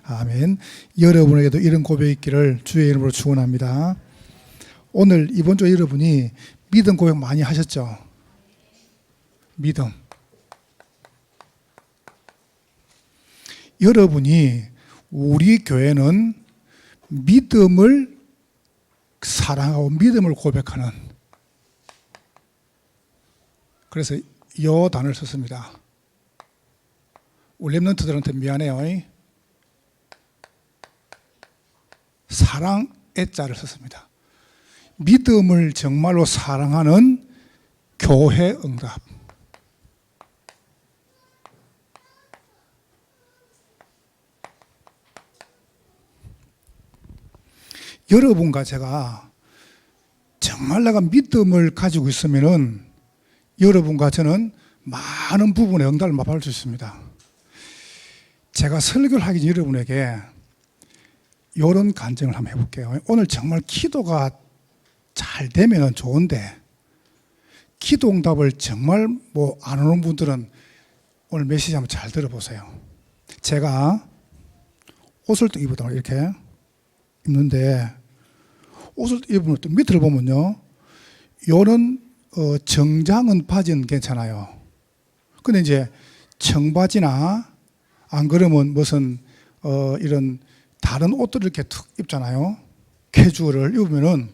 아멘. 여러분에게도 이런 고백이 있기를 주의 이름으로 축원합니다. 오늘 이번 주 여러분이 믿음 고백 많이 하셨죠? 믿음. 여러분이 우리 교회는 믿음을 사랑하고 믿음을 고백하는, 그래서 이 단어를 썼습니다. 우리 랩런트들한테 미안해요. 사랑 애자를 썼습니다. 믿음을 정말로 사랑하는 교회 응답. 여러분과 제가 정말 내가 믿음을 가지고 있으면은 여러분과 저는 많은 부분에 응답을 맛볼 수 있습니다. 제가 설교를 하기 전에 여러분에게 이런 간증을 한번 해볼게요. 오늘 정말 기도가 잘 되면 좋은데 기도 응답을 정말 안 오는 분들은 오늘 메시지 한번 잘 들어보세요. 제가 옷을 또 입었다고 이렇게 입는데 옷을 입으면 또 밑을 보면요, 요런 정장은 바지는 괜찮아요. 근데 이제 청바지나 안 그러면 무슨 이런 다른 옷들을 이렇게 툭 입잖아요. 캐주얼을 입으면은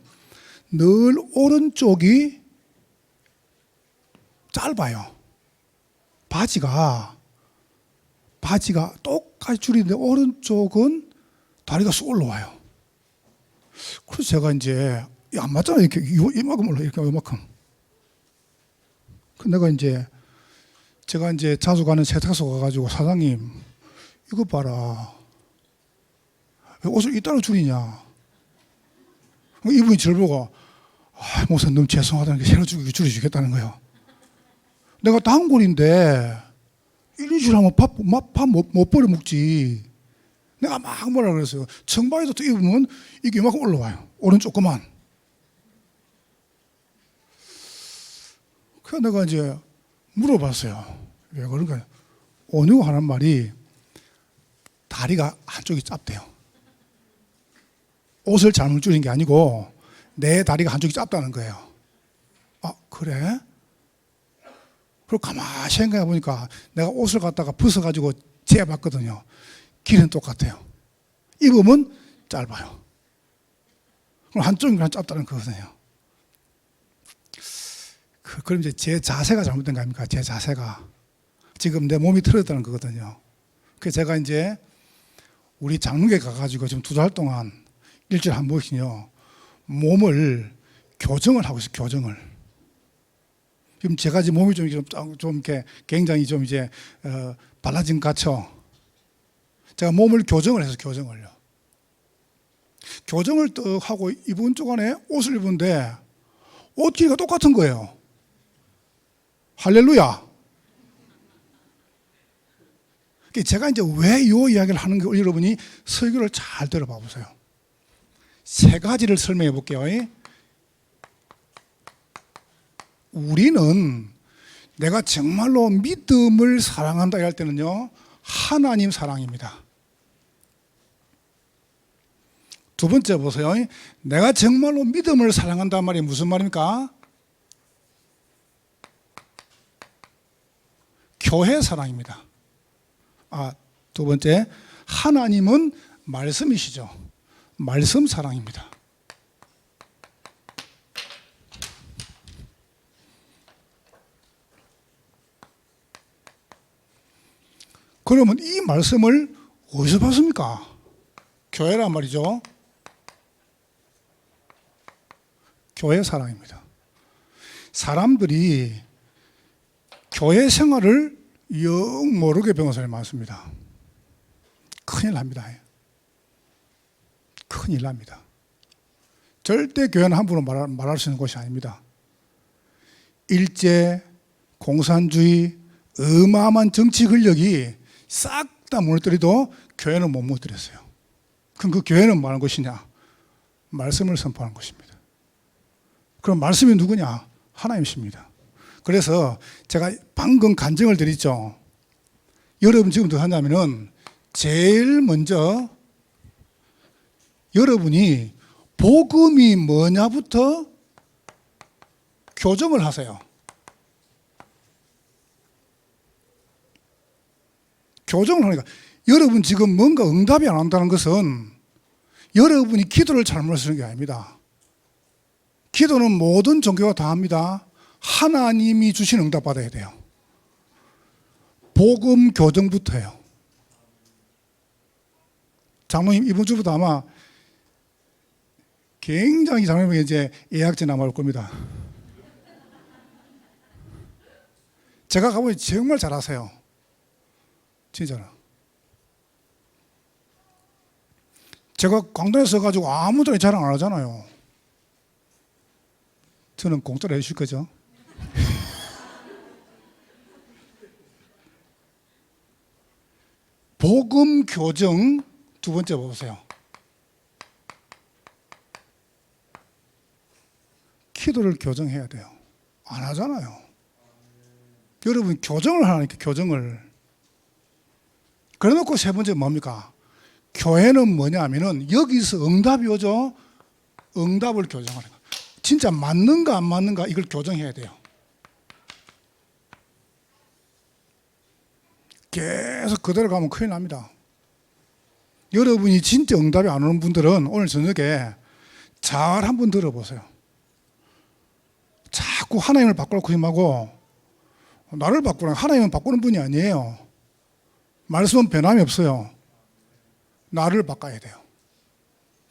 늘 오른쪽이 짧아요. 바지가 똑같이 줄이는데 오른쪽은 다리가 쑥 올라와요. 그래서 제가 이제 안 맞잖아요. 이렇게 이만큼 올라, 이렇게 이만큼. 그 제가 이제 자주 가는 세탁소 가가지고 사장님 이거 봐라, 왜 옷을 이따로 줄이냐. 이분이 저를 보고 목사님 너무 죄송하다는 게 새로 줄여주겠다는 거예요. 내가 단골인데 1, 2주일 하면 밥 못 버려 먹지. 내가 막 뭐라 그랬어요. 청바지도 또 입으면 이게 이만큼 올라와요. 오른쪽 그만. 그래서 내가 이제 물어봤어요. 왜 그런가? 온유가 하는 말이 다리가 한쪽이 짧대요. 옷을 잘못 줄인 게 아니고 내 다리가 한쪽이 짧다는 거예요. 아, 그래? 그리고 가만히 생각해 보니까 내가 옷을 갖다가 벗어가지고 재봤거든요. 길은 똑같아요. 입으면 짧아요. 그럼 한쪽이 짧다는 거거든요. 그럼 이제 제 자세가 잘못된 거 아닙니까? 제 자세가. 지금 내 몸이 틀어졌다는 거거든요. 그래서 제가 이제 우리 장로교에 가가지고 지금 2달 동안 일주일에 한 번씩요, 몸을 교정을 하고 있어요. 교정을. 지금 제가 지금 몸이 좀 이렇게 굉장히 좀 이제 발라진 것 같죠? 제가 몸을 교정을 해서 교정을요. 교정을 또 하고 이번 주간에 옷을 입은데 옷 길이가 똑같은 거예요. 할렐루야. 제가 이제 왜 이 이야기를 하는 거, 여러분이 설교를 잘 들어봐 보세요. 3가지를 설명해 볼게요. 우리는 내가 정말로 믿음을 사랑한다 할 때는요, 하나님 사랑입니다. 두 번째 보세요. 내가 정말로 믿음을 사랑한다는 말이 무슨 말입니까? 교회 사랑입니다. 두 번째, 하나님은 말씀이시죠. 말씀 사랑입니다. 그러면 이 말씀을 어디서 봤습니까? 교회란 말이죠. 교회 사랑입니다. 사람들이 교회 생활을 영 모르게 배운 사람이 많습니다. 큰일 납니다. 큰일 납니다. 절대 교회는 함부로 말할 수 있는 곳이 아닙니다. 일제, 공산주의, 어마어마한 정치 권력이 싹 다 무너뜨려도 교회는 못 무너뜨렸어요. 그럼 그 교회는 뭐 하는 것이냐? 말씀을 선포하는 것입니다. 그럼 말씀이 누구냐? 하나님이십니다. 그래서 제가 방금 간증을 드렸죠. 여러분 지금 어떻게 하냐면은 제일 먼저 여러분이 복음이 뭐냐부터 교정을 하세요. 교정을 하니까 여러분 지금 뭔가 응답이 안 한다는 것은 여러분이 기도를 잘못하시는 게 아닙니다. 기도는 모든 종교가 다 합니다. 하나님이 주신 응답 받아야 돼요. 복음 교정부터 해요. 장로님 이번 주부터 아마 굉장히 장로님에게 이제 예약제 남아올 겁니다. 제가 가보니 정말 잘하세요. 진짜로. 제가 강단에 서가지고 아무도 자랑 안 하잖아요. 저는 공짜로 해주실 거죠? 복음 교정 두 번째 보세요. 기도를 교정해야 돼요. 안 하잖아요. 여러분 교정을 하니까 교정을. 그래놓고 세 번째 뭡니까? 교회는 뭐냐 하면은 여기서 응답이 오죠. 응답을 교정하는 거. 진짜 맞는가 안 맞는가 이걸 교정해야 돼요. 계속 그대로 가면 큰일 납니다. 여러분이 진짜 응답이 안 오는 분들은 오늘 저녁에 잘 한번 들어보세요. 자꾸 하나님을 바꾸려고 힘하고 나를 바꾸라. 하나님은 바꾸는 분이 아니에요. 말씀은 변함이 없어요. 나를 바꿔야 돼요.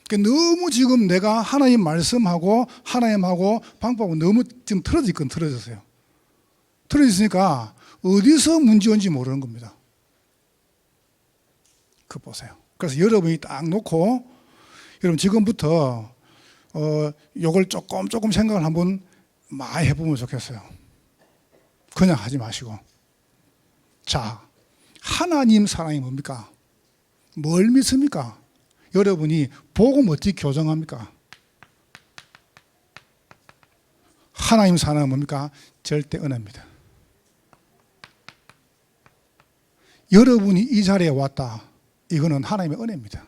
그러니까 너무 지금 내가 하나님 말씀하고 하나님하고 방법하고 너무 지금 틀어지건 틀어졌어요. 틀어졌으니까 어디서 문제 온지 모르는 겁니다. 그거 보세요. 그래서 여러분이 딱 놓고 여러분 지금부터 요걸 조금 생각을 한번 많이 해보면 좋겠어요. 그냥 하지 마시고. 자, 하나님 사랑이 뭡니까? 뭘 믿습니까? 여러분이 복음 어떻게 교정합니까? 하나님 사랑은 뭡니까? 절대 은혜입니다. 여러분이 이 자리에 왔다. 이거는 하나님의 은혜입니다.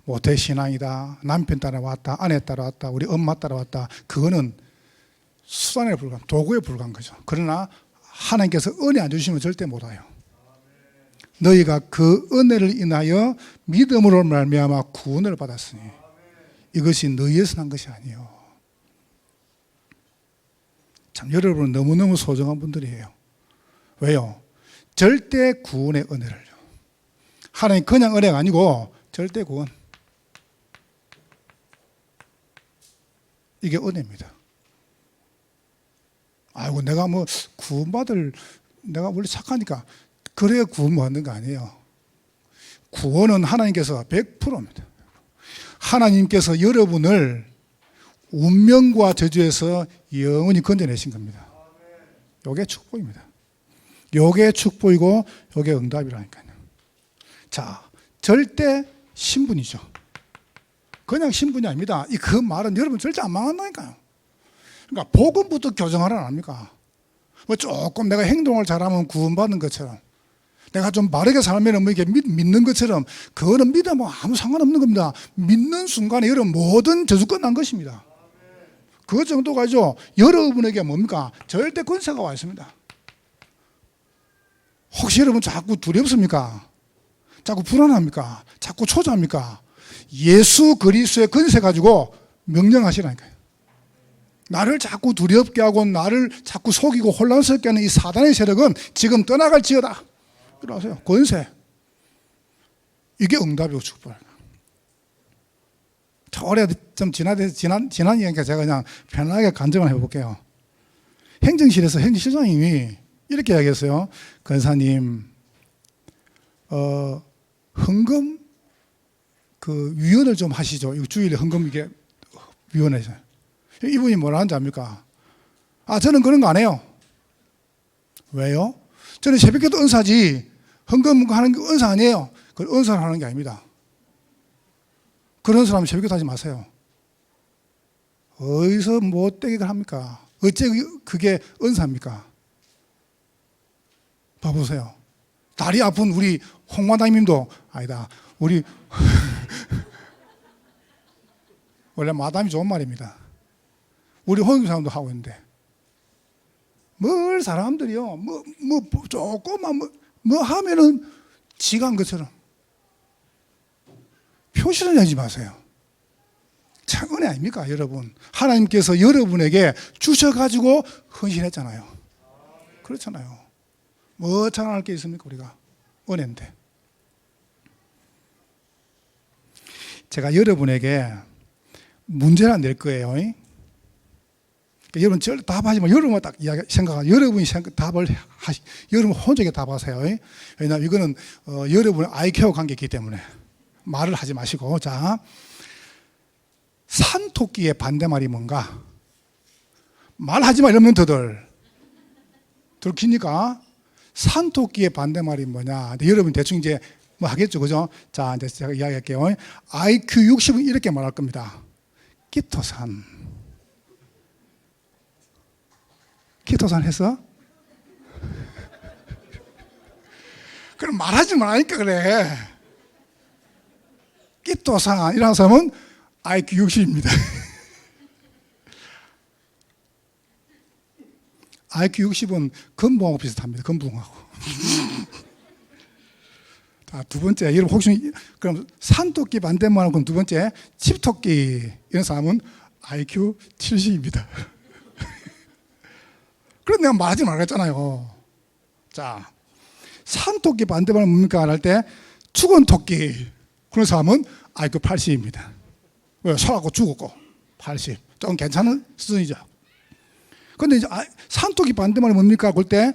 모태신앙이다. 남편 따라왔다. 아내 따라왔다. 우리 엄마 따라왔다. 그거는 수단에 불과한, 도구에 불과한 거죠. 그러나 하나님께서 은혜 안 주시면 절대 못 와요. 너희가 그 은혜를 인하여 믿음으로 말미암아 구원을 받았으니 이것이 너희에서 난 것이 아니요. 참 여러분은 너무너무 소중한 분들이에요. 왜요? 절대 구원의 은혜를요. 하나님 그냥 은혜가 아니고 절대 구원. 이게 은혜입니다. 아이고 내가 뭐 구원받을 내가 원래 착하니까 그래야 구원받는 거 아니에요. 구원은 하나님께서 100%입니다. 하나님께서 여러분을 운명과 저주에서 영원히 건져내신 겁니다. 이게 축복입니다. 이게 축복이고 이게 응답이라니까요. 자, 절대 신분이죠. 그냥 신분이 아닙니다. 그 말은 여러분 절대 안 망한다니까요. 그러니까 복음부터 교정하라 안 합니까? 뭐 조금 내가 행동을 잘하면 구원받는 것처럼 내가 좀 바르게 살면 뭐 이게 믿는 것처럼 그거는 믿으면 아무 상관없는 겁니다. 믿는 순간에 여러분 모든 저주 끝난 것입니다. 그 정도가죠. 여러분에게 뭡니까? 절대 권세가 와 있습니다. 혹시 여러분 자꾸 두렵습니까? 자꾸 불안합니까? 자꾸 초조합니까? 예수 그리스도의 권세 가지고 명령하시라니까요. 나를 자꾸 두렵게 하고 나를 자꾸 속이고 혼란스럽게 하는 이 사단의 세력은 지금 떠나갈지어다. 그러세요. 권세. 이게 응답이고 축복이에요. 오래 좀 지난 이야기니까 제가 그냥 편하게 간증을 해볼게요. 행정실에서 행정실장님이 이렇게 이야기했어요. 권사님, 헌금 그 위원을 좀 하시죠. 이거 주일에 헌금 이게 위원회죠. 이분이 뭐라 하는지 압니까? 저는 그런 거 안 해요. 왜요? 저는 새벽기도 은사지 헌금 하는 게 은사 아니에요. 그건 은사를 하는 게 아닙니다. 그런 사람은 새벽기도 하지 마세요. 어디서 못되게 합니까? 어째 그게 은사입니까? 봐보세요. 다리 아픈 우리 홍마담님도 아니다. 우리 원래 마담이 좋은 말입니다. 우리 홍익사람도 하고 있는데 뭘 사람들이요 뭐 조금만 뭐 하면은 지가 한 것처럼 표시를 내지 마세요. 참 은혜 아닙니까 여러분? 하나님께서 여러분에게 주셔가지고 헌신했잖아요. 그렇잖아요. 뭐 자랑할 게 있습니까? 우리가 은혜인데. 제가 여러분에게 문제를 안 낼 거예요. 그러니까 여러분 답하지만 여러분만 딱 생각하고 여러분이 답을 여러분 혼자게 답하세요. 왜냐하면 이거는 여러분의 IQ와 관계있기 때문에 말을 하지 마시고. 자, 산토끼의 반대말이 뭔가? 말하지 마 이러면 들키니까 산토끼의 반대말이 뭐냐? 여러분 대충 이제 뭐 하겠죠, 그죠? 자, 이제 제가 이야기할게요. IQ 60은 이렇게 말할 겁니다. 키토산. 키토산 했어? 그럼 말하지 말라니까 그래. 키토산 이라는 사람은 IQ 60입니다. IQ 60은 금붕하고 비슷합니다. 금붕하고. 자, 두 번째, 여러분 혹시 그럼 산토끼 반대말은 두 번째, 칩토끼 이런 사람은 IQ 70입니다. 그래서 내가 말하지 말랬잖아요. 자, 산토끼 반대말은 뭡니까? 할 때 죽은 토끼 그런 사람은 IQ 80입니다. 왜? 살았고 죽었고 80. 좀 괜찮은 수준이죠. 근데 이제 산토끼 반대말이 뭡니까? 그럴 때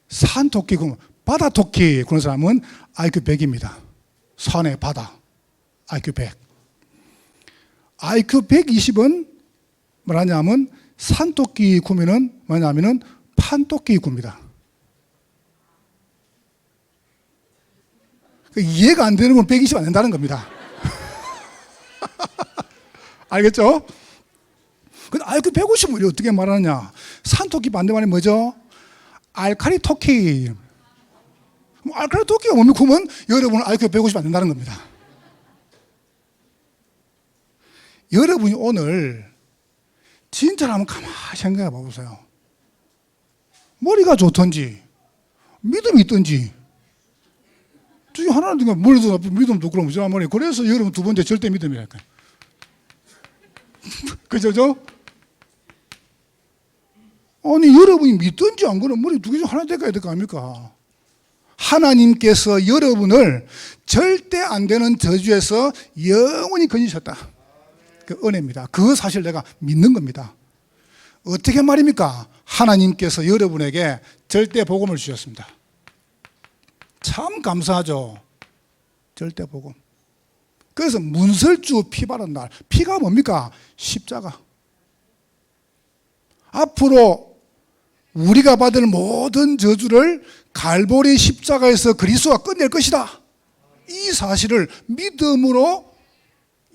산토끼, 바다토끼 그런 사람은 IQ 100입니다. 산에 바다 IQ 100. IQ 120은 뭐냐면 산토끼 구미는 뭐냐면은 판토끼 구입니다. 이해가 안 되는 건 120 안 된다는 겁니다. 알겠죠? 근데 IQ 150을 어떻게 말하느냐? 산토끼 반대말이 뭐죠? 알카리 토끼. 알카리 토끼가 뭡니까? 그러면 여러분은 IQ 150 안 된다는 겁니다. 여러분이 오늘 진짜로 한번 가만히 생각해 보세요. 머리가 좋든지 믿음이 있든지 중에 하나는 머리도 믿음도 그럼 말이에요. 그래서 여러분 두 번째 절대 믿음이랄까요. 그죠? 아니 여러분이 믿든지 안 그러면 머리 두 개 중 하나 될까 될 거 아닙니까? 하나님께서 여러분을 절대 안 되는 저주에서 영원히 건지셨다. 그 은혜입니다. 그 사실 내가 믿는 겁니다. 어떻게 말입니까? 하나님께서 여러분에게 절대 복음을 주셨습니다. 참 감사하죠. 절대 복음. 그래서 문설주 피 바른 날. 피가 뭡니까? 십자가. 앞으로 우리가 받을 모든 저주를 갈보리 십자가에서 그리스도가 끝낼 것이다. 이 사실을 믿음으로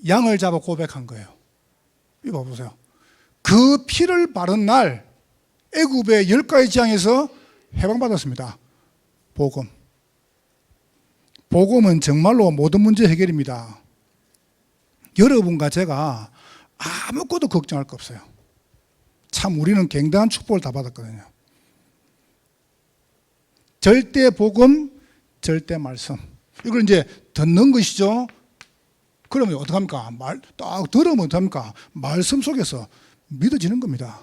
양을 잡아 고백한 거예요. 이거 보세요. 그 피를 바른 날 애굽의 10가지 재앙에서 해방받았습니다. 복음. 복음은 정말로 모든 문제 해결입니다. 여러분과 제가 아무것도 걱정할 거 없어요. 참 우리는 굉장한 축복을 다 받았거든요. 절대 복음, 절대 말씀. 이걸 이제 듣는 것이죠. 그러면 어떡합니까? 딱 들으면 어떡합니까? 말씀 속에서 믿어지는 겁니다.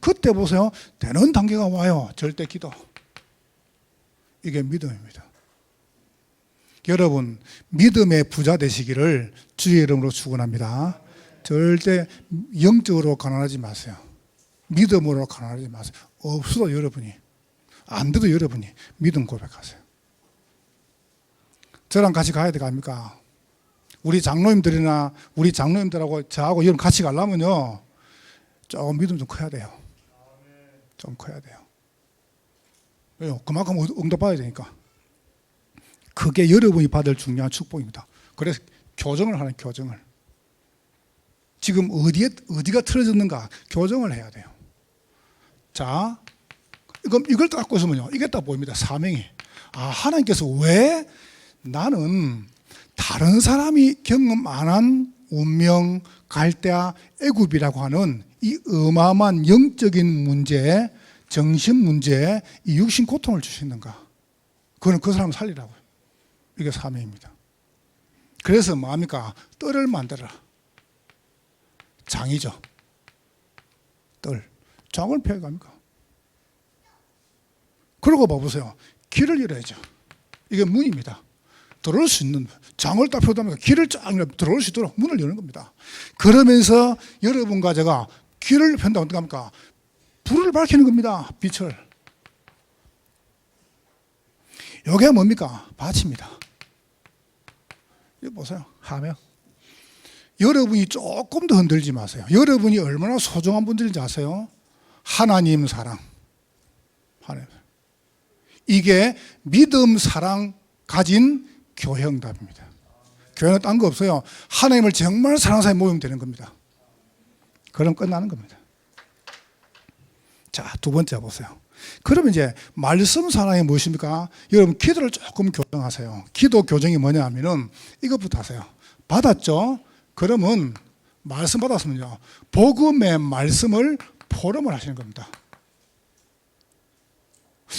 그때 보세요. 되는 단계가 와요. 절대 기도. 이게 믿음입니다. 여러분, 믿음의 부자 되시기를 주의 이름으로 축원합니다. 절대 영적으로 가난하지 마세요. 믿음으로 가난하지 마세요. 없어도 여러분이, 안 돼도 여러분이 믿음 고백하세요. 저랑 같이 가야 될 거 아닙니까? 우리 장로님들이나 우리 장로님들하고 저하고 여러분 같이 가려면요, 조금 믿음 좀 커야 돼요. 좀 커야 돼요. 왜요? 그만큼 응답받아야 되니까. 그게 여러분이 받을 중요한 축복입니다. 그래서 교정을 하는 교정을. 지금 어디가 틀어졌는가 교정을 해야 돼요. 자, 이걸 딱 갖고 있으면요, 이게 딱 보입니다. 사명이. 하나님께서 왜 나는 다른 사람이 경험 안 한 운명, 갈대아, 애굽이라고 하는 이 어마어마한 영적인 문제, 정신 문제에 이 육신 고통을 주시는가? 그거는 그 사람을 살리라고요. 이게 사명입니다. 그래서 뭐합니까? 뜰을 만들어라. 장이죠. 뜰. 장을 펴야 갑니까? 그러고 봐보세요. 길을 열어야죠. 이게 문입니다. 들어올 수 있는, 장을 딱 펴다 보니까 길을 쫙 들어올 수 있도록 문을 여는 겁니다. 그러면서 여러분과 제가 길을 편다 어떻게 합니까? 불을 밝히는 겁니다. 빛을. 이게 뭡니까? 밭입니다. 이거 보세요. 하명. 여러분이 조금 더 흔들지 마세요. 여러분이 얼마나 소중한 분들인지 아세요? 하나님 사랑. 하나님. 이게 믿음, 사랑 가진 교회응답입니다. 교회는 딴 거 없어요. 하나님을 정말 사랑하는 사람이 모이면 되는 겁니다. 그럼 끝나는 겁니다. 자, 두 번째 보세요. 그러면 이제 말씀 사랑이 무엇입니까? 여러분 기도를 조금 교정하세요. 기도 교정이 뭐냐 하면은 이것부터 하세요. 받았죠? 그러면 말씀 받았으면요. 복음의 말씀을 포럼을 하시는 겁니다.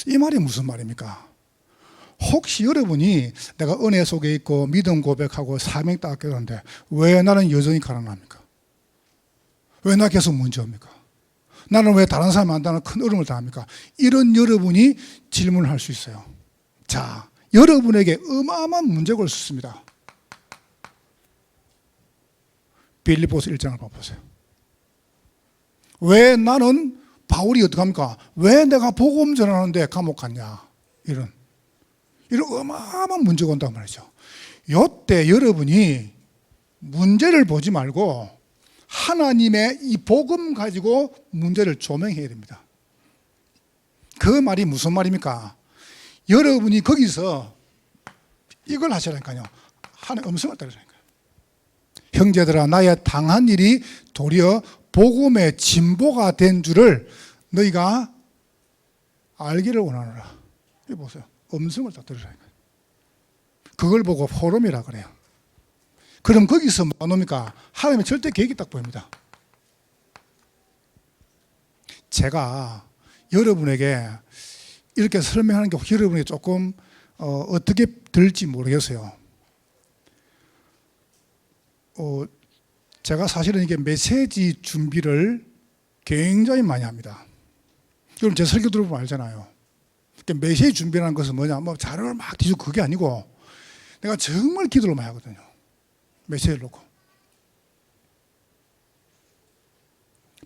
이 말이 무슨 말입니까? 혹시 여러분이 내가 은혜 속에 있고 믿음 고백하고 사명 딱 깨닫는데 왜 나는 여전히 가난합니까? 왜 나 계속 문제입니까? 나는 왜 다른 사람이 안다는 큰 어려움을 당합니까? 이런 여러분이 질문을 할 수 있어요. 자, 여러분에게 어마어마한 문제가 올 수 있습니다. 빌립보서 1장을 봐보세요. 왜 나는 바울이 어떡합니까? 왜 내가 복음 전하는데 감옥 갔냐? 이런 어마어마한 문제가 온단 말이죠. 이때 여러분이 문제를 보지 말고 하나님의 이 복음 가지고 문제를 조명해야 됩니다. 그 말이 무슨 말입니까? 여러분이 거기서 이걸 하시라니까요. 하나님의 음성을 따르라니까요. 형제들아, 나의 당한 일이 도리어 복음의 진보가 된 줄을 너희가 알기를 원하노라. 이거 보세요. 음성을 다 들으라니까요. 그걸 보고 포럼이라 그래요. 그럼 거기서 뭐 뭡니까? 하나님의 절대 계획이 딱 보입니다. 제가 여러분에게 이렇게 설명하는 게 여러분이 조금 어떻게 들을지 모르겠어요. 제가 사실은 이게 메시지 준비를 굉장히 많이 합니다. 여러분 제 설교 들어보면 알잖아요. 메시지 준비라는 것은 뭐냐? 뭐 자료를 막 뒤지고 그게 아니고 내가 정말 기도를 많이 하거든요. 메시지를 놓고.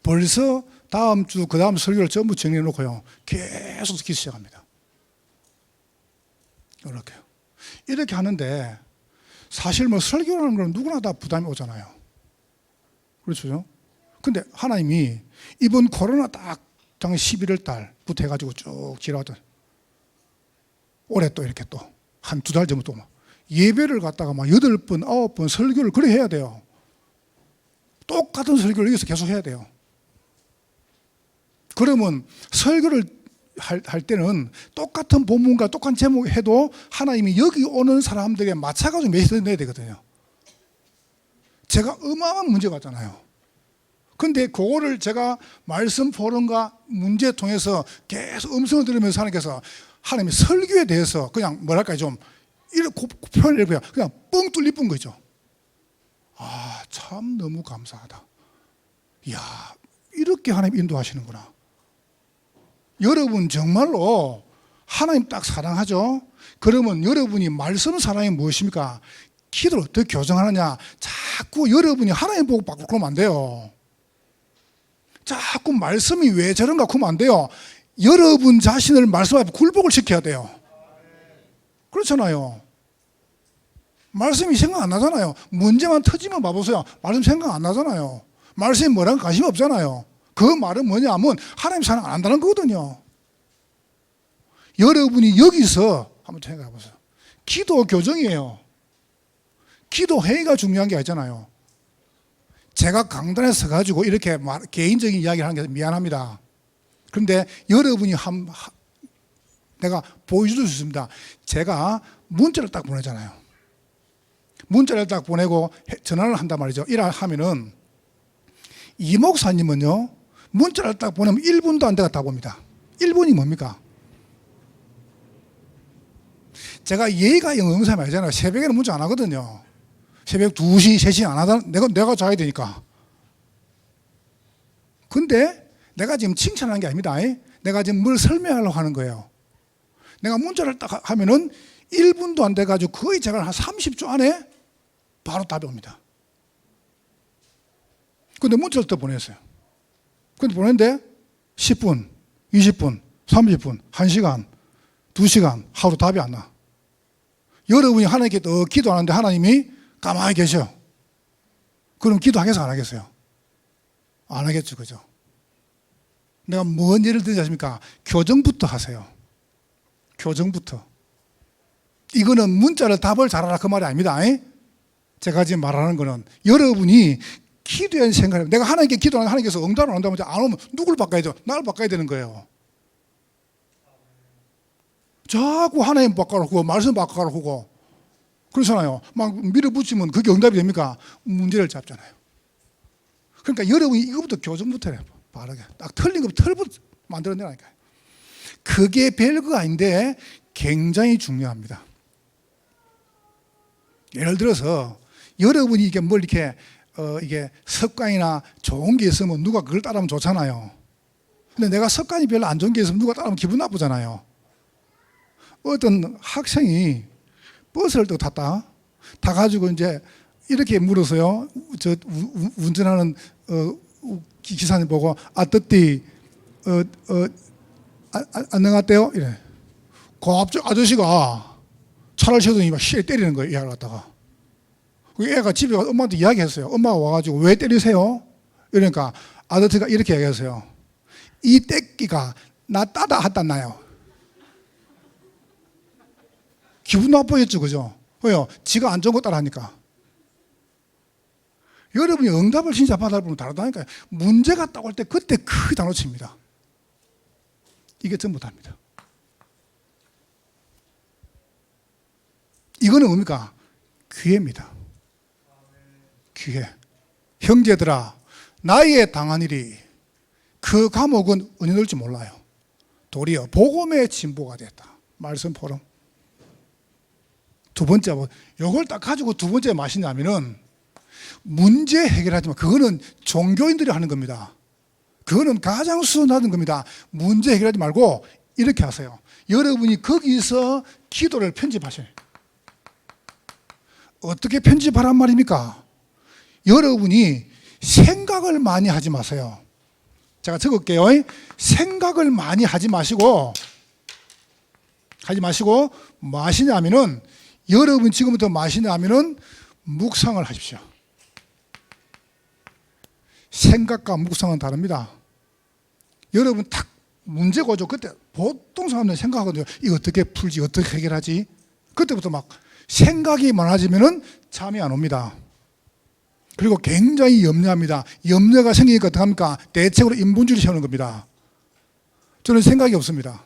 벌써 다음 주, 그 다음 설교를 전부 정리해 놓고요. 계속 듣기 시작합니다. 이렇게요. 이렇게 하는데 사실 뭐 설교라는 건 누구나 다 부담이 오잖아요. 그렇죠? 근데 하나님이 이번 코로나 딱 작년 11월 달부터 해가지고 쭉 지나왔던 올해 또 이렇게 또 한 두 달 전부터 막 예배를 갖다가 막 8번, 9번 설교를 그래 해야 돼요. 똑같은 설교를 여기서 계속 해야 돼요. 그러면 설교를 할 때는 똑같은 본문과 똑같은 제목 해도 하나님이 여기 오는 사람들에게 맞춰가지고 메시지를 내야 되거든요. 제가 어마어마한 문제가 있잖아요. 근데 그거를 제가 말씀 포럼과 문제 통해서 계속 음성을 들으면서 하나님께서 하나님의 설교에 대해서 그냥 뭐랄까요 좀 이렇게 표현을 해보면 그냥 뻥 뚫릴 뿐 거죠. 아, 참 너무 감사하다. 이야, 이렇게 하나님 인도하시는구나. 여러분 정말로 하나님 딱 사랑하죠? 그러면 여러분이 말씀 사랑이 무엇입니까? 기도를 어떻게 교정하느냐? 자꾸 여러분이 하나님 보고 바꾸고 그러면 안 돼요. 자꾸 말씀이 왜 저런가 그러면 안 돼요. 여러분 자신을 말씀 앞에 굴복을 시켜야 돼요. 그렇잖아요. 말씀이 생각 안 나잖아요. 문제만 터지면 봐보세요. 말씀 생각 안 나잖아요. 말씀이 뭐라는 관심이 없잖아요. 그 말은 뭐냐 하면 하나님 사랑 안 한다는 거거든요. 여러분이 여기서 한번 생각해 보세요. 기도 교정이에요. 기도 회의가 중요한 게 아니잖아요. 제가 강단에 서가지고 이렇게 개인적인 이야기를 하는 게 미안합니다. 그런데 여러분이 내가 보여줄 수 있습니다. 제가 문자를 딱 보내잖아요. 문자를 딱 보내고 전화를 한단 말이죠. 이라 하면은 이 목사님은요, 문자를 딱 보내면 1분도 안 돼가 다 봅니다. 1분이 뭡니까? 제가 예의가 영사님 알잖아요. 새벽에는 문자 안 하거든요. 새벽 2시, 3시 안 하다, 내가 자야 되니까. 근데 내가 지금 칭찬하는 게 아닙니다. 내가 지금 뭘 설명하려고 하는 거예요. 내가 문자를 딱 하면은 1분도 안 돼가지고 거의 제가 한 30초 안에 바로 답이 옵니다. 근데 문자를 또 보냈어요. 근데 보냈는데 10분, 20분, 30분, 1시간, 2시간 하루 답이 안 나. 여러분이 하나님께 더 기도하는데 하나님이 가만히 계셔. 그럼 기도하겠어, 안 하겠어요? 안 하겠죠, 그죠? 내가 뭔 예를 들지 않습니까? 교정부터 하세요. 교정부터. 이거는 문자를 답을 잘하라 그 말이 아닙니다. 제가 지금 말하는 거는 여러분이 기도의 생각을, 내가 하나님께 기도하는데 하나님께서 응답을 안 한다면 안 오면 누굴 바꿔야 죠? 나를 바꿔야 되는 거예요. 자꾸 하나님 바꿔라고 말씀 바꿔라고 그렇잖아요. 막 밀어붙이면 그게 응답이 됩니까? 문제를 잡잖아요. 그러니까 여러분이 이거부터 교정부터 해요. 바르게 딱 틀린 거 틀부터 만들어내라니까요. 그게 별거 아닌데 굉장히 중요합니다. 예를 들어서 여러분이 이게 뭘 이렇게 이게 습관이나 좋은 게 있으면 누가 그걸 따르면 좋잖아요. 근데 내가 습관이 별로 안 좋은 게 있으면 누가 따르면 기분 나쁘잖아요. 어떤 학생이 버스를 또 탔다. 타가지고 이제 이렇게 물어서요. 저 운전하는 기사님 보고 아뜨띠 안녕하대요. 이래. 갑자기 아저씨가 차를 세우더니 막 시에 때리는 거예요. 애를 갖다가. 애가 집에 가서 엄마한테 이야기했어요. 엄마가 와가지고 왜 때리세요? 이러니까 아저씨가 이렇게 얘기했어요. 이 떼끼가 나 따다 하다 나요. 기분 나쁘겠죠, 그죠? 왜요? 지가 안 좋은 거 따라하니까. 여러분이 응답을 진짜 받아보면 다르다니까요. 문제가 딱 올 때 그때 크게 다 놓칩니다. 이게 전부 다입니다. 이거는 뭡니까? 기회입니다. 기회. 형제들아, 나의 당한 일이 그 감옥은 어디 넣을지 몰라요. 도리어 복음의 진보가 됐다. 말씀 포럼. 두 번째, 요걸 딱 가지고 두 번째 마시냐면은 문제 해결하지 마. 그거는 종교인들이 하는 겁니다. 그거는 가장 수준하는 겁니다. 문제 해결하지 말고 이렇게 하세요. 여러분이 거기서 기도를 편집하셔요. 어떻게 편집하란 말입니까? 여러분이 생각을 많이 하지 마세요. 제가 적을게요. 생각을 많이 하지 마시고 뭐 하시냐면은 여러분 지금부터 뭐 하시냐면은 묵상을 하십시오. 생각과 묵상은 다릅니다. 여러분 딱 문제가 오죠. 그때 보통 사람들이 생각하거든요. 이거 어떻게 풀지, 어떻게 해결하지? 그때부터 막 생각이 많아지면은 잠이 안 옵니다. 그리고 굉장히 염려합니다. 염려가 생기니까 어떻게 합니까? 대책으로 인본주의를 세우는 겁니다. 저는 생각이 없습니다.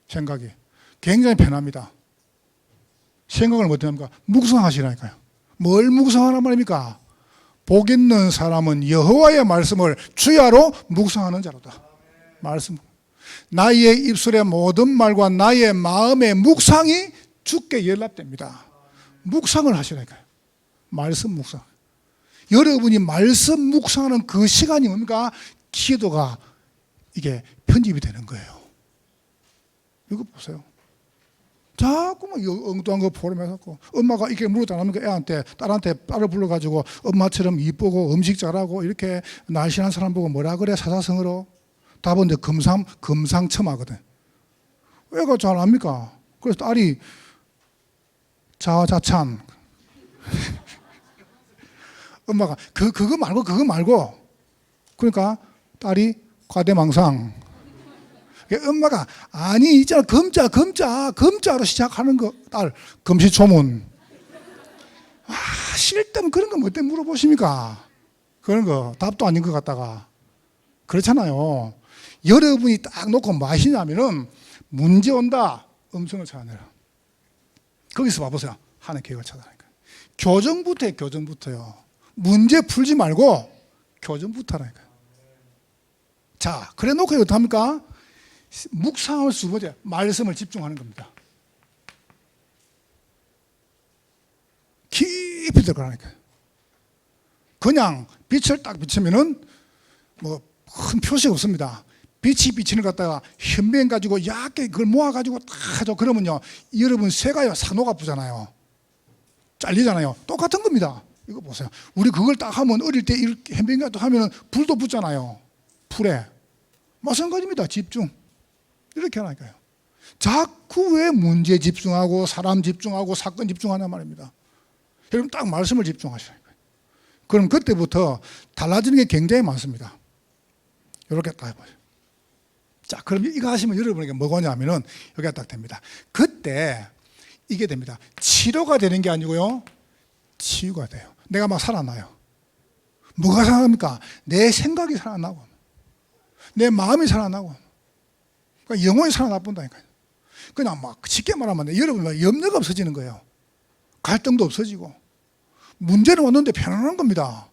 생각이 굉장히 편합니다. 생각을 어떻게 합니까? 묵상하시라니까요. 뭘 묵상하란 말입니까? 복 있는 사람은 여호와의 말씀을 주야로 묵상하는 자로다. 말씀. 나의 입술의 모든 말과 나의 마음의 묵상이 주께 연락됩니다. 묵상을 하시라니까요. 말씀 묵상. 여러분이 말씀 묵상하는 그 시간이 뭡니까? 기도가 이게 편집이 되는 거예요. 이거 보세요. 자꾸만 엉뚱한 거 포럼해서 엄마가 이렇게 물어도 안 합니까? 애한테, 딸한테 딸을 불러가지고 엄마처럼 이쁘고 음식 잘하고 이렇게 날씬한 사람 보고 뭐라 그래? 사자성어로. 답은 이제 금상첨화거든. 애가 잘 압니까? 그래서 딸이 자자찬. 엄마가 그거 말고. 그러니까 딸이 과대망상. 엄마가 아니 있잖아 검자로 시작하는 거 딸 금시초문. 싫다면 그런 거 뭐 때문에 물어보십니까? 그런 거 답도 아닌 것 같다가 그렇잖아요. 여러분이 딱 놓고 뭐 하시냐면은 문제 온다. 음성을 찾아내라. 거기서 봐보세요. 하나님 계획을 찾아내니까. 교정부터요. 교정부터요. 문제 풀지 말고 교정부터 하라니까요. 자, 그래 놓고 어떻게 합니까? 묵상을 두 번째, 말씀을 집중하는 겁니다. 깊이 들어가라니까요. 그냥 빛을 딱 비추면은 뭐 큰 표시가 없습니다. 빛이 비치는 것 갖다가 현미경 가지고 얇게 그걸 모아가지고 딱 하죠. 그러면요, 여러분 쇠가요, 산호가 부잖아요. 잘리잖아요. 똑같은 겁니다. 이거 보세요. 우리 그걸 딱 하면 어릴 때 이렇게 현미경 딱 하면 불도 붙잖아요. 불에. 마찬가지입니다. 집중. 이렇게 하니까요. 자꾸 왜 문제 집중하고 사람 집중하고 사건 집중하냐 말입니다. 여러분 딱 말씀을 집중하시라니까요. 그럼 그때부터 달라지는 게 굉장히 많습니다. 이렇게 딱 해보세요. 자, 그럼 이거 하시면 여러분에게 뭐가 오냐면은 여기가 딱 됩니다. 그때 이게 됩니다. 치료가 되는 게 아니고요, 치유가 돼요. 내가 막 살아나요. 뭐가 살아납니까? 내 생각이 살아나고, 내 마음이 살아나고, 그러니까 영혼이 살아나본다니까요. 그냥 막 쉽게 말하면 여러분 염려가 없어지는 거예요. 갈등도 없어지고, 문제는 왔는데 편안한 겁니다.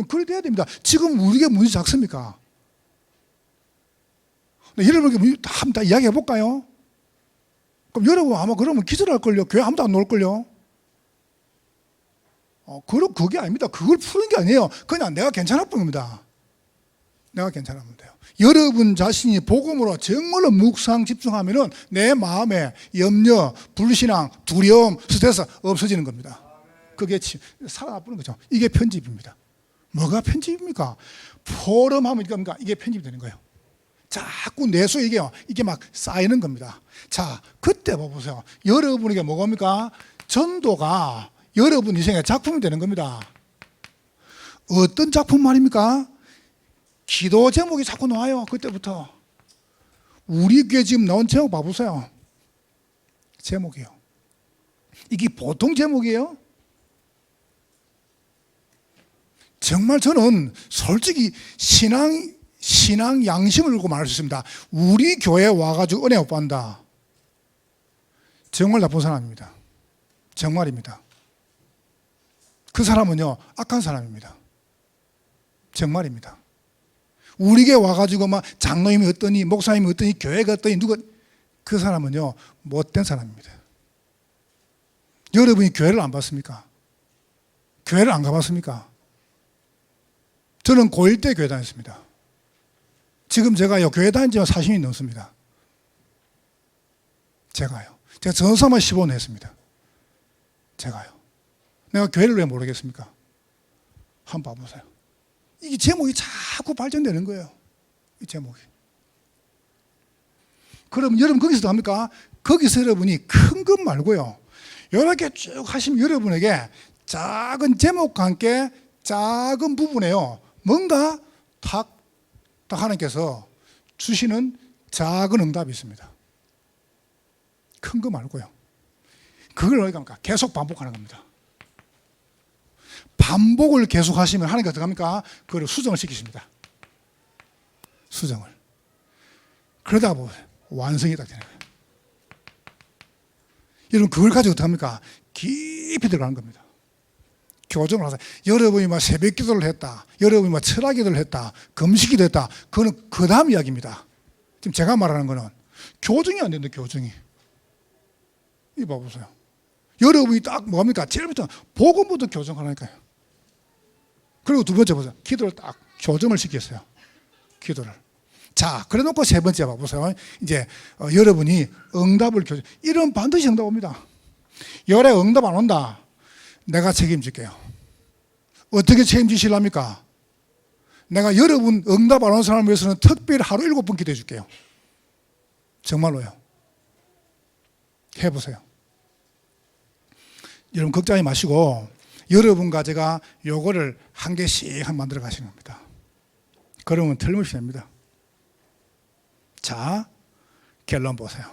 그래 돼야 됩니다. 지금 우리에게 문제 작습니까? 여러분에게 한번 다 이야기해 볼까요? 그럼 여러분 아마 그러면 기절할걸요? 교회 아무도 안 놀걸요? 그럼 그게 아닙니다. 그걸 푸는 게 아니에요. 그냥 내가 괜찮을 뿐입니다. 내가 괜찮으면 돼요. 여러분 자신이 복음으로 정말로 묵상 집중하면은 내 마음에 염려, 불신앙, 두려움, 스트레스 없어지는 겁니다. 그게 살아나보는 거죠. 이게 편집입니다. 뭐가 편집입니까? 포럼하면 이게 편집이 되는 거예요. 자꾸 내 속에 이게 막 쌓이는 겁니다. 자, 그때 봐보세요. 여러분에게 뭐겁니까? 전도가 여러분 인생의 작품이 되는 겁니다. 어떤 작품 말입니까? 기도 제목이 자꾸 나와요. 그때부터. 우리 교회 지금 나온 제목 봐보세요. 제목이요. 이게 보통 제목이에요? 정말 저는 솔직히 신앙 양심을 걸고 말할 수 있습니다. 우리 교회에 와가지고 은혜 못 받는다. 정말 나쁜 사람입니다. 정말입니다. 그 사람은요, 악한 사람입니다. 정말입니다. 우리 교회 와가지고 막 장로님이 어떠니, 목사님이 어떠니, 교회가 어떠니, 그 사람은요, 못된 사람입니다. 여러분이 교회를 안 봤습니까? 교회를 안 가봤습니까? 저는 고1 때 교회 다녔습니다. 지금 제가요, 교회 다닌 지가 40년이 넘습니다. 제가 전사만 15년 했습니다. 제가요. 내가 교회를 왜 모르겠습니까? 한번 봐보세요. 이 제목이 자꾸 발전되는 거예요. 이 제목이. 그럼 여러분 거기서도 합니까? 거기서 여러분이 큰 것 말고요, 이렇게 쭉 하시면 여러분에게 작은 제목과 함께 작은 부분에요, 뭔가 딱 하나님께서 주시는 작은 응답이 있습니다. 큰 거 말고요. 그걸 어떻게 합니까? 계속 반복하는 겁니다. 반복을 계속 하시면 하나님께서 어떻게 합니까? 그걸 수정을 시키십니다. 수정을. 그러다 보면 완성이 딱 되는 거예요. 여러분 그걸 가지고 어떻게 합니까? 깊이 들어가는 겁니다. 교정을 하세요. 여러분이 막 새벽 기도를 했다, 여러분이 막 철학 기도를 했다, 금식 기도 했다, 그거는 그 다음 이야기입니다. 지금 제가 말하는 거는 교정이 안 된다. 교정이. 이거 봐보세요. 여러분이 딱 뭐합니까? 제일부터 복음부터 교정하라니까요. 그리고 두 번째 보세요. 기도를 딱 교정을 시켰어요. 기도를. 자, 그래 놓고 세 번째 봐보세요. 이제 여러분이 응답을 이런 반드시 응답 옵니다. 열에 응답 안 온다, 내가 책임질게요. 어떻게 책임지실랍니까? 내가 여러분 응답 안 오는 사람을 위해서는 특별히 하루 7번 기도해 줄게요. 정말로요. 해보세요. 여러분 걱정하지 마시고 여러분과 제가 요거를 한 개씩 만들어 가시는 겁니다. 그러면 틀림없이 됩니다. 자, 결론 보세요.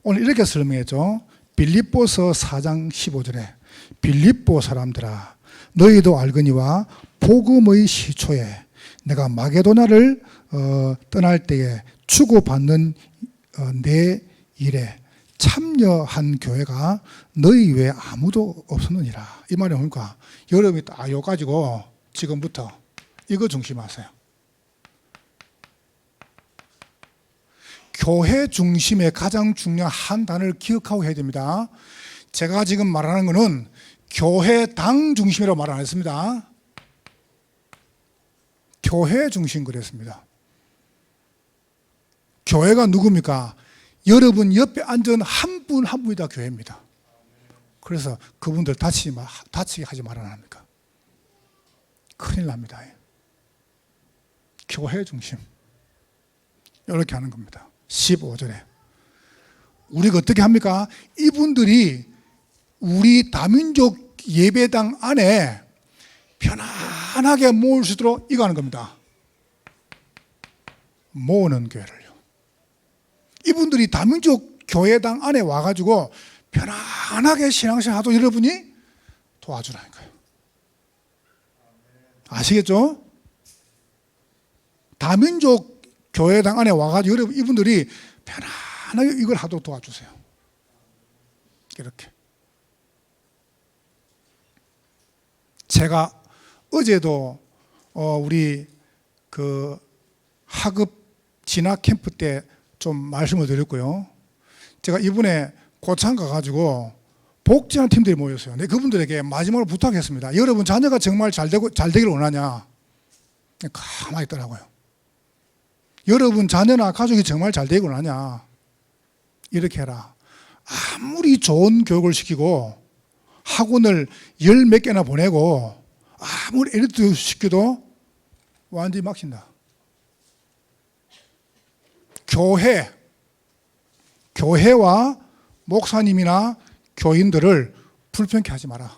오늘 이렇게 설명했죠. 빌립보서 4장 15절에 빌립보 사람들아, 너희도 알거니와 복음의 시초에 내가 마게도나를 떠날 때에 주고받는 내 일에 참여한 교회가 너희 외에 아무도 없었느니라. 이 말이 뭡니까? 여러분이 딱 이거 가지고 지금부터 이거 중심하세요. 교회 중심의 가장 중요한 한 단어를 기억하고 해야 됩니다. 제가 지금 말하는 것은 교회당 중심이라고 말 안 했습니다. 교회 중심 그랬습니다. 교회가 누굽니까? 여러분 옆에 앉은 한 분 한 분이 다 교회입니다. 그래서 그분들 다치게 하지 말아야 합니까? 큰일 납니다. 교회 중심. 이렇게 하는 겁니다. 15절에. 우리가 어떻게 합니까? 이분들이 우리 다민족 예배당 안에 편안하게 모을 수 있도록 이거 하는 겁니다. 모으는 교회를요. 이분들이 다민족 교회당 안에 와가지고 편안하게 신앙생활 하도록 여러분이 도와주라니까요. 아시겠죠? 다민족 교회당 안에 와가지고 여러분 이분들이 편안하게 이걸 하도록 도와주세요. 이렇게. 제가 어제도 우리 그 하급 진학 캠프 때 좀 말씀을 드렸고요. 제가 이번에 고창 가가지고 복지하는 팀들이 모였어요. 근데 그분들에게 마지막으로 부탁했습니다. 여러분 자녀가 정말 잘 되기를 원하냐? 가만히 있더라고요. 여러분 자녀나 가족이 정말 잘 되기를 원하냐? 이렇게 해라. 아무리 좋은 교육을 시키고 학원을 10몇 개나 보내고 아무리 엘리트 시켜도 완전히 막힌다. 교회와 목사님이나 교인들을 불편케 하지 마라.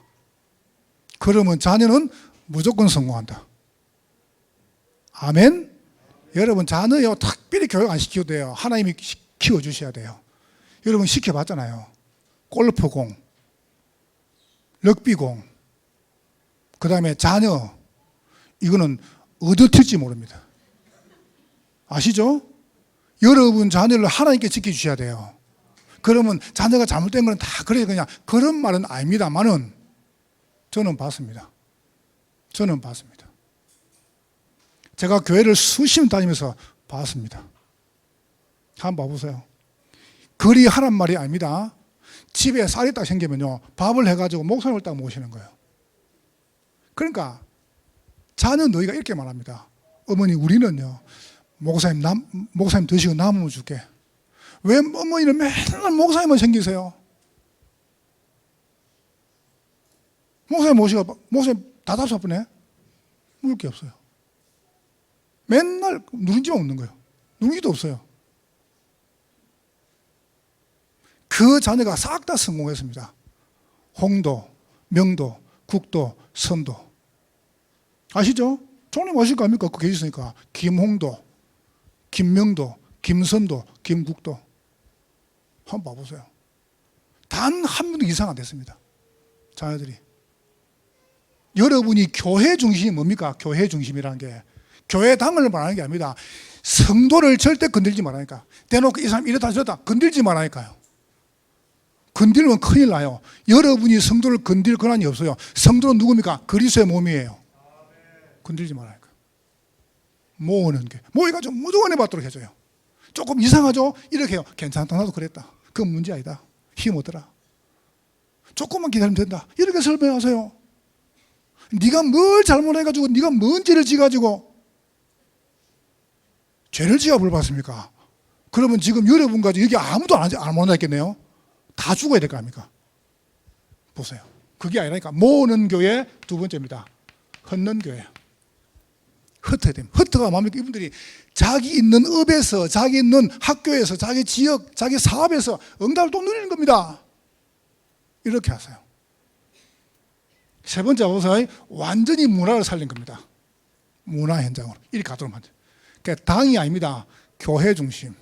그러면 자녀는 무조건 성공한다. 아멘? 여러분 자녀요 특별히 교육 안 시켜도 돼요. 하나님이 키워주셔야 돼요. 여러분 시켜봤잖아요. 골프공, 럭비공, 그 다음에 자녀, 이거는 어디 튈지 모릅니다. 아시죠? 여러분 자녀를 하나님께 지켜주셔야 돼요. 그러면 자녀가 잘못된 건 다 그래요. 그냥 그런 말은 아닙니다만은 저는 봤습니다. 제가 교회를 수십 년 다니면서 봤습니다. 한번 봐보세요. 그리 하란 말이 아닙니다. 집에 쌀이 딱 생기면요 밥을 해가지고 목사님을 딱 모시는 거예요. 그러니까 자녀 너희가 이렇게 말합니다. 어머니 우리는요 목사님 드시고 남으면 줄게. 왜 어머니는 맨날 목사님만 챙기세요? 목사님 모시고 목사님 다 답답하네. 먹을 게 없어요. 맨날 누룽지만 없는 거예요. 누룽지도 없어요. 그 자녀가 싹 다 성공했습니다. 홍도, 명도, 국도, 선도. 아시죠? 총님 아실 거 아닙니까? 거기 계셨으니까. 김홍도, 김명도, 김선도, 김국도. 한번 봐보세요. 단 한 명도 이상 안 됐습니다. 자녀들이. 여러분이 교회 중심이 뭡니까? 교회 중심이라는 게 교회당을 말하는 게 아닙니다. 성도를 절대 건들지 말라니까. 대놓고 이 사람 이렇다 저렇다 건들지 말라니까요. 건들면 큰일 나요. 여러분이 성도를 건들 권한이 없어요. 성도는 누굽니까? 그리스도의 몸이에요. 건들지 말라니까. 모으는 게 모여가지고 무조건 해받도록 해줘요. 조금 이상하죠? 이렇게 해요. 괜찮다 나도 그랬다. 그건 문제 아니다. 힘 얻더라. 조금만 기다리면 된다. 이렇게 설명하세요. 네가 뭘 잘못해가지고 네가 뭔 죄를 지가지고 죄를 지어 벌 받습니까? 그러면 지금 여러분 가지고 여기 아무도 안 만나겠네요. 다 죽어야 될 거 아닙니까? 보세요. 그게 아니라니까. 모으는 교회 두 번째입니다. 흩는 교회. 흩어야 됩니다. 흩어가 뭡니까? 이분들이 자기 있는 업에서, 자기 있는 학교에서, 자기 지역, 자기 사업에서 응답을 또 누리는 겁니다. 이렇게 하세요. 세 번째 보세요. 완전히 문화를 살린 겁니다. 문화 현장으로. 이렇게 가도록 만들어요. 그러니까 당이 아닙니다. 교회 중심.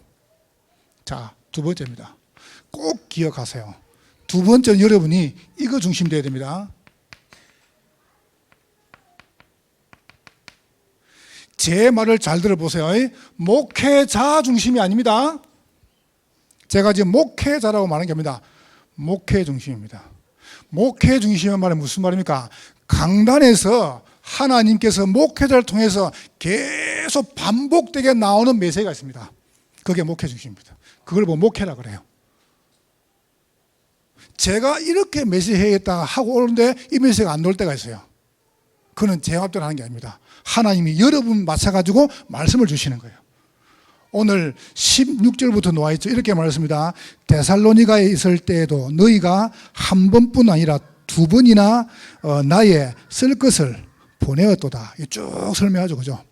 자, 두 번째입니다. 꼭 기억하세요. 두 번째는 여러분이 이거 중심 되어야 됩니다. 제 말을 잘 들어보세요. 목회자 중심이 아닙니다. 제가 지금 목회자라고 말하는 게 아닙니다. 목회 중심입니다. 목회 중심의 말은 무슨 말입니까? 강단에서 하나님께서 목회자를 통해서 계속 반복되게 나오는 메시지가 있습니다. 그게 목회 중심입니다. 그걸 보고 목회라 그래요. 제가 이렇게 메시지 해야겠다 하고 오는데 이 메시지가 안 나올 때가 있어요. 그건 제 마음대로 하는 게 아닙니다. 하나님이 여러분 맞춰가지고 말씀을 주시는 거예요. 오늘 16절부터 놓아 있죠. 이렇게 말했습니다. 데살로니가에 있을 때에도 너희가 한 번뿐 아니라 두 번이나 나의 쓸 것을 보내었도다. 쭉 설명하죠. 그죠?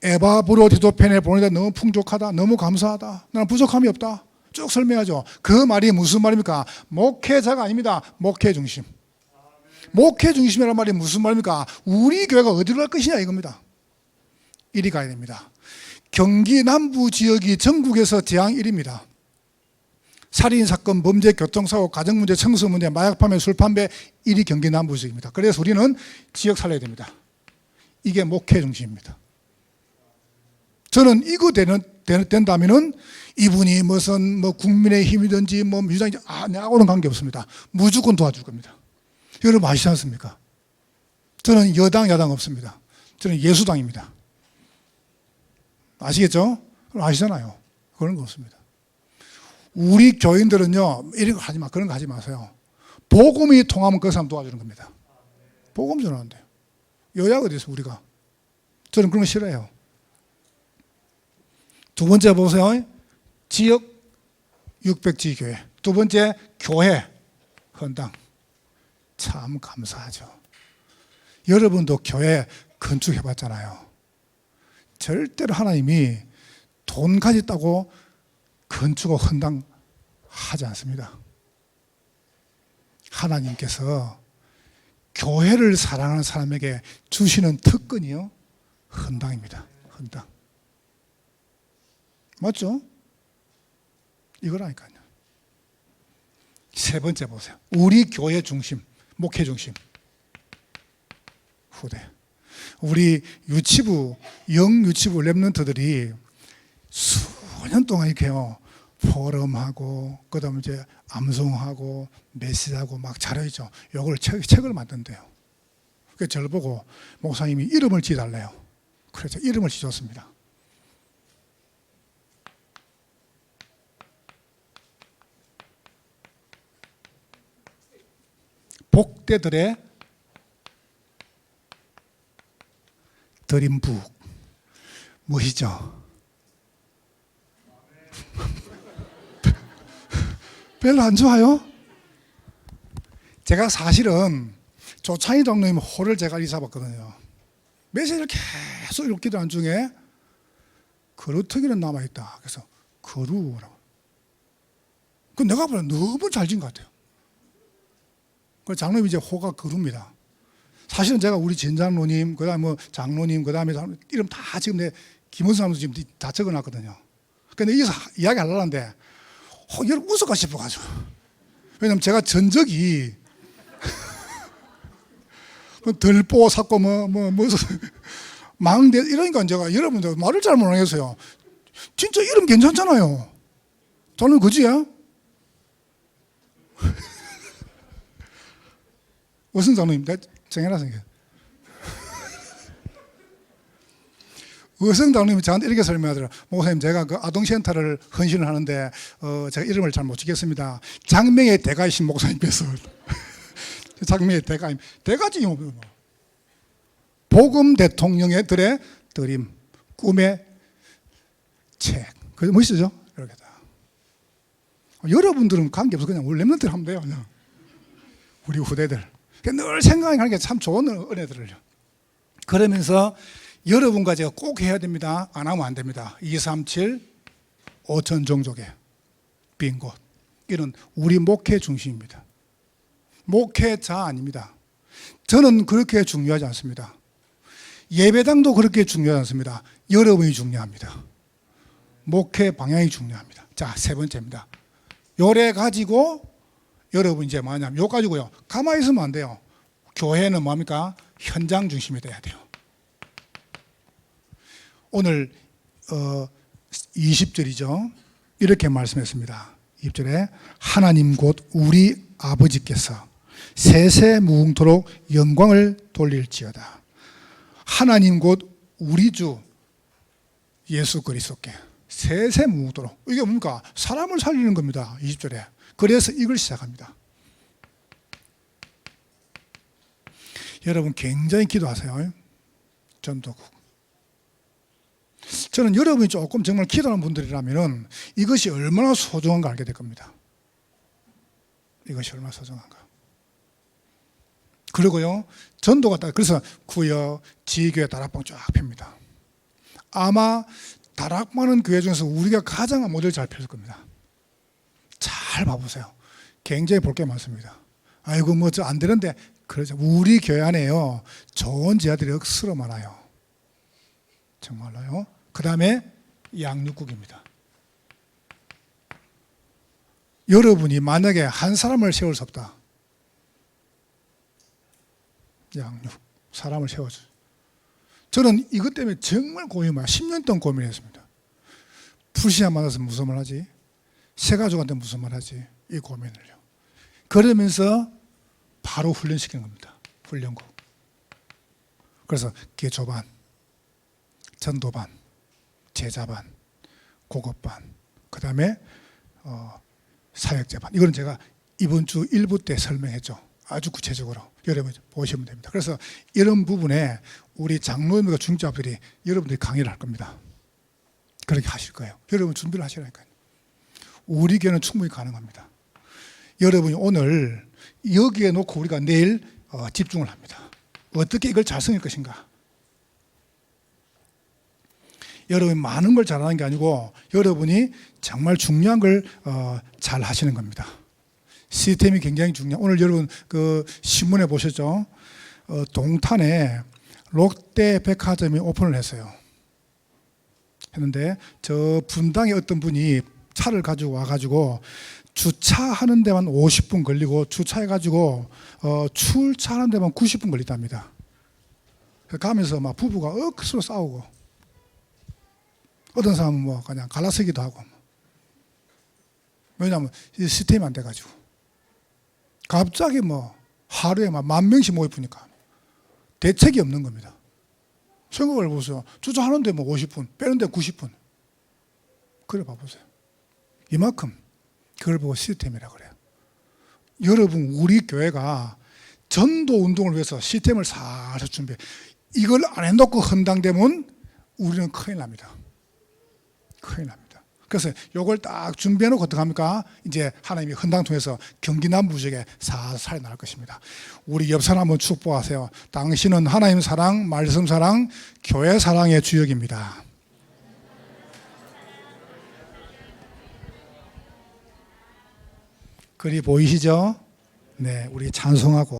에바브로 디도펜에 보내다 너무 풍족하다. 너무 감사하다. 나는 부족함이 없다. 쭉 설명하죠. 그 말이 무슨 말입니까? 목회자가 아닙니다. 목회 중심. 목회 중심이라는 말이 무슨 말입니까? 우리 교회가 어디로 갈 것이냐 이겁니다. 이리 가야 됩니다. 경기 남부 지역이 전국에서 재앙 1위입니다. 살인사건, 범죄, 교통사고, 가정문제, 청소문제, 마약 판매, 술 판매 1위 경기 남부 지역입니다. 그래서 우리는 지역 살려야 됩니다. 이게 목회 중심입니다. 저는 이거 된다면은 이분이 무슨 국민의힘이든지 민주당이든지 나하고는 관계없습니다. 무조건 도와줄 겁니다. 여러분 아시지 않습니까? 저는 여당, 야당 없습니다. 저는 예수당입니다. 아시겠죠? 아시잖아요. 그런 거 없습니다. 우리 교인들은요, 이런 거 하지 마, 그런 거 하지 마세요. 복음이 통하면 그 사람 도와주는 겁니다. 복음 전하는데요. 여야가 어디 있어, 우리가? 저는 그런 거 싫어해요. 두 번째 보세요. 지역 600지 교회. 두 번째 교회 헌당. 참 감사하죠. 여러분도 교회 건축해 봤잖아요. 절대로 하나님이 돈 가졌다고 건축하고 헌당 하지 않습니다. 하나님께서 교회를 사랑하는 사람에게 주시는 특권이요, 헌당입니다. 헌당. 맞죠? 이거라니까요. 세 번째 보세요. 우리 교회 중심, 목회 중심. 후대. 우리 유치부, 영유치부 랩런트들이 수년 동안 이렇게요, 포럼하고, 그 다음에 이제 암송하고, 메시지하고 막 잘해있죠. 요걸 책을 만든대요. 그래서 저를 보고 목사님이 이름을 지어달래요. 그래서 이름을 지었습니다. 복대들의 드림북. 멋있죠? 별로 안 좋아요? 제가 사실은 조창희 장로님 호를 제가 이사봤거든요. 메시지를 계속 읽기도 한 중에 거루터기는 남아있다. 그래서 거루라고. 그 내가 보면 너무 잘 지은 것 같아요. 그 장로님 이제 호가 거루입니다. 사실은 제가 우리 진장로님, 그 다음에 장로님, 그 다음에 이름 다 지금 내 김원수 사람도 지금 다 적어놨거든요. 근데 여기서 이야기 하려고 하는데, 여러분 웃을까 싶어가지고. 왜냐면 제가 전적이 들보 샀고 망대 이러니까 제가 여러분들 말을 잘 못하겠어요. 진짜 이름 괜찮잖아요. 저는 그지야? 무슨 장로님? 내가 정해놨으니까. 의성 장로님이 저한테 이렇게 설명하더라고요. 목사님, 제가 그 아동센터를 헌신을 하는데 제가 이름을 잘 못 지겠습니다. 장명의 대가이신 목사님께서 장명의 대가임, 대가지 뭐. 복음 대통령의 들의 드림, 꿈의 책. 그게 멋있죠? 이렇게 다. 여러분들은 관계없어. 그냥 우리 랩런트를 하면 돼요. 그냥. 우리 후대들. 늘 생각하는 게 참 좋은 은혜들을요. 그러면서 여러분과 제가 꼭 해야 됩니다. 안 하면 안 됩니다. 237 5천 종족의 빈 곳. 이런 우리 목회 중심입니다. 목회자 아닙니다. 저는 그렇게 중요하지 않습니다. 예배당도 그렇게 중요하지 않습니다. 여러분이 중요합니다. 목회 방향이 중요합니다. 자, 세 번째입니다. 요래 가지고 여러분 이제 뭐냐면 요 가지고요, 가만히 있으면 안 돼요. 교회는 뭡니까? 현장 중심이 돼야 돼요. 오늘 20절이죠. 이렇게 말씀했습니다. 2절에 하나님 곧 우리 아버지께서 세세 무궁토록 영광을 돌릴지어다. 하나님 곧 우리 주 예수 그리스도께 세세 무궁토록. 이게 뭡니까? 사람을 살리는 겁니다. 20절에. 그래서 이걸 시작합니다. 여러분 굉장히 기도하세요. 전도국. 저는 여러분이 조금 정말 기도하는 분들이라면 이것이 얼마나 소중한가 알게 될 겁니다. 이것이 얼마나 소중한가. 그리고요, 전도가 딱, 그래서 구역, 지교회 다락방 쫙 펴니다. 아마 다락방은 교회 중에서 우리가 가장 모델 잘 펴질 겁니다. 잘 봐보세요. 굉장히 볼 게 많습니다. 아이고, 뭐 저 안 되는데, 그러죠. 우리 교회 안에요, 좋은 제자들이 억수로 많아요. 정말로요. 그 다음에 양육국입니다. 여러분이 만약에 한 사람을 세울 수 없다. 양육, 사람을 세워줘. 저는 이것 때문에 정말 고민을 10년 동안 고민했습니다. 불신앙 만나서 무슨 말 하지? 새 가족한테 무슨 말 하지? 이 고민을요. 그러면서 바로 훈련시키는 겁니다. 훈련국. 그래서 기초반, 전도반, 제자반, 고급반, 그 다음에 사역자반. 이거는 제가 이번 주 1부 때 설명했죠. 아주 구체적으로 여러분 보시면 됩니다. 그래서 이런 부분에 우리 장로님과 중직자들이 여러분들이 강의를 할 겁니다. 그렇게 하실 거예요. 여러분 준비를 하시라니까요. 우리 교회는 충분히 가능합니다. 여러분이 오늘 여기에 놓고 우리가 내일 집중을 합니다. 어떻게 이걸 잘 섬길 것인가. 여러분이 많은 걸 잘하는 게 아니고 여러분이 정말 중요한 걸 잘 하시는 겁니다. 시스템이 굉장히 중요해요. 오늘 여러분 그 신문에 보셨죠? 동탄에 롯데 백화점이 오픈을 했어요. 했는데 저 분당에 어떤 분이 차를 가지고 와가지고 주차하는 데만 50분 걸리고 주차해가지고 출차하는 데만 90분 걸린답니다. 가면서 막 부부가 억수로 싸우고 어떤 사람은 뭐 그냥 갈라서기도 하고. 왜냐하면 시스템이 안 돼가지고. 갑자기 뭐 하루에 막 10,000명씩 모이니까 대책이 없는 겁니다. 생각을 보세요. 주차하는데 뭐 50분, 빼는데 90분. 그래 봐보세요. 이만큼 그걸 보고 시스템이라고 그래요. 여러분 우리 교회가 전도 운동을 위해서 시스템을 살살 준비해. 이걸 안 해놓고 헌당되면 우리는 큰일 납니다. 큰일 납니다. 그래서 이걸 딱 준비해놓고 어떡합니까? 이제 하나님이 헌당 통해서 경기 남부 지역에 살살 나갈 것입니다. 우리 옆 사람 한번 축복하세요. 당신은 하나님 사랑, 말씀 사랑, 교회 사랑의 주역입니다. 글이 보이시죠? 네, 우리 찬송하고